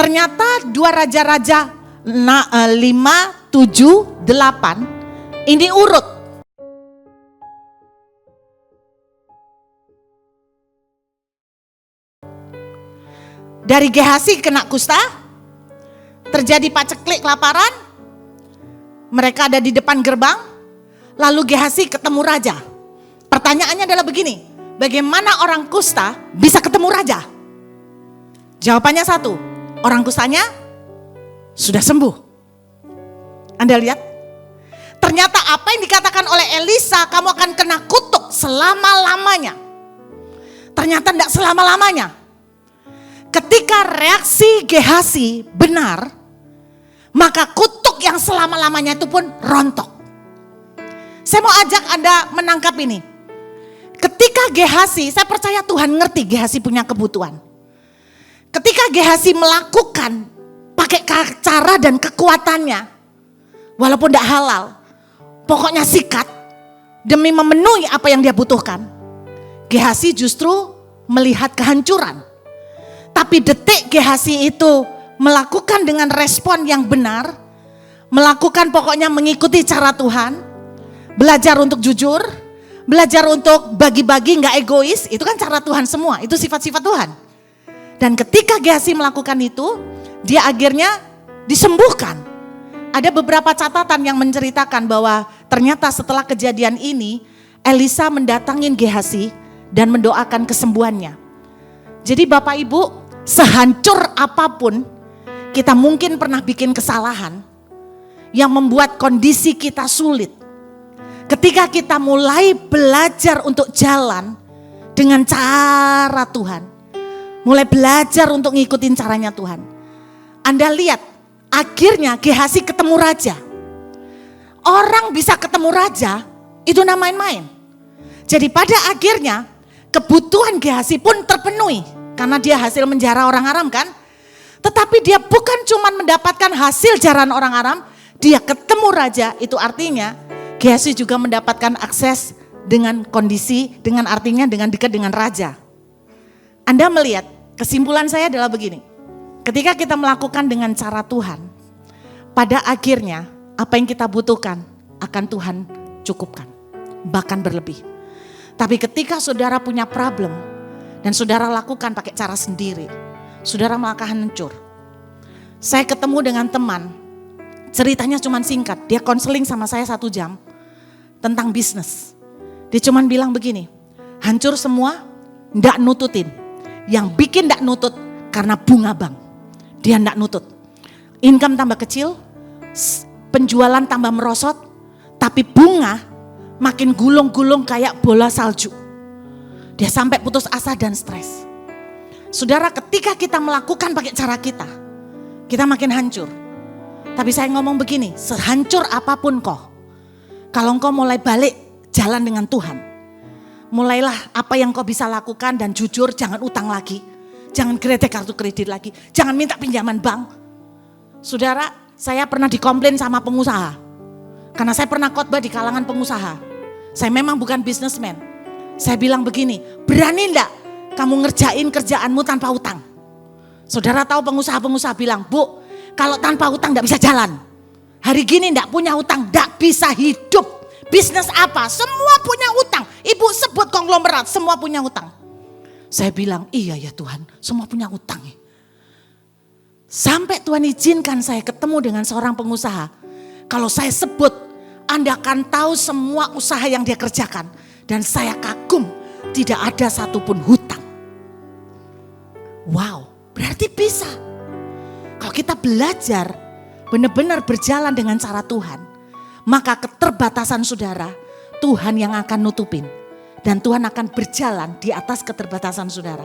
Ternyata 2 Raja-Raja 5, 7, 8 ini urut. Dari Gehasi kena kusta, terjadi paceklik kelaparan, mereka ada di depan gerbang, lalu Gehasi ketemu raja. Pertanyaannya adalah begini, bagaimana orang kusta bisa ketemu raja? Jawabannya satu, orang kustanya sudah sembuh. Anda lihat, ternyata apa yang dikatakan oleh Elisa, kamu akan kena kutuk selama-lamanya. Ternyata tidak selama-lamanya. Ketika reaksi Gehasi benar, maka kutuk yang selama-lamanya itu pun rontok. Saya mau ajak Anda menangkap ini. Ketika Gehasi, saya percaya Tuhan ngerti Gehasi punya kebutuhan. Ketika Gehasi melakukan pakai cara dan kekuatannya, walaupun tidak halal, pokoknya sikat demi memenuhi apa yang dia butuhkan, Gehasi justru melihat kehancuran. Tapi detik Gehasi itu melakukan dengan respon yang benar, melakukan pokoknya mengikuti cara Tuhan, belajar untuk jujur, belajar untuk bagi-bagi, gak egois, itu kan cara Tuhan semua, itu sifat-sifat Tuhan. Dan ketika Gehasi melakukan itu, dia akhirnya disembuhkan. Ada beberapa catatan yang menceritakan bahwa ternyata setelah kejadian ini, Elisa mendatangin Gehasi dan mendoakan kesembuhannya. Jadi Bapak Ibu, sehancur apapun kita mungkin pernah bikin kesalahan yang membuat kondisi kita sulit. Ketika kita mulai belajar untuk jalan dengan cara Tuhan, mulai belajar untuk ngikutin caranya Tuhan, Anda lihat akhirnya Gehasi ketemu raja. Orang bisa ketemu raja itu nggak main-main. Jadi pada akhirnya kebutuhan Gehasi pun terpenuhi. Karena dia hasil menjara orang Aram kan. Tetapi dia bukan cuma mendapatkan hasil jaran orang Aram, dia ketemu raja, itu artinya Gehasi juga mendapatkan akses dengan kondisi, dengan artinya dengan dekat dengan raja. Anda melihat, kesimpulan saya adalah begini. Ketika kita melakukan dengan cara Tuhan, pada akhirnya apa yang kita butuhkan akan Tuhan cukupkan, bahkan berlebih. Tapi ketika saudara punya problem, dan saudara lakukan pakai cara sendiri, saudara malah hancur. Saya ketemu dengan teman, ceritanya cuma singkat, dia konseling sama saya 1 jam tentang bisnis. Dia cuma bilang begini, hancur semua, ndak nututin. Yang bikin ndak nutut karena bunga bank. Dia ndak nutut. Income tambah kecil, penjualan tambah merosot, tapi bunga makin gulung-gulung kayak bola salju. Dia sampai putus asa dan stres. Saudara, ketika kita melakukan pakai cara kita, kita makin hancur. Tapi saya ngomong begini, sehancur apapun kau, kalau engkau mulai balik jalan dengan Tuhan, mulailah apa yang kau bisa lakukan dan jujur, jangan utang lagi, jangan kredit kartu kredit lagi, jangan minta pinjaman bank. Saudara, saya pernah dikomplain sama pengusaha, karena saya pernah khotbah di kalangan pengusaha. Saya memang bukan businessman. Saya bilang begini, berani enggak kamu ngerjain kerjaanmu tanpa utang? Saudara tahu pengusaha-pengusaha bilang, Bu, kalau tanpa utang enggak bisa jalan. Hari gini enggak punya utang, enggak bisa hidup. Bisnis apa? Semua punya utang. Ibu sebut konglomerat, semua punya utang. Saya bilang, iya ya Tuhan, semua punya utang. Sampai Tuhan izinkan saya ketemu dengan seorang pengusaha. Kalau saya sebut, Anda akan tahu semua usaha yang dia kerjakan. Dan saya kagum, tidak ada satupun hutang. Wow, berarti bisa. Kalau kita belajar benar-benar berjalan dengan cara Tuhan, maka keterbatasan saudara, Tuhan yang akan nutupin. Dan Tuhan akan berjalan di atas keterbatasan saudara.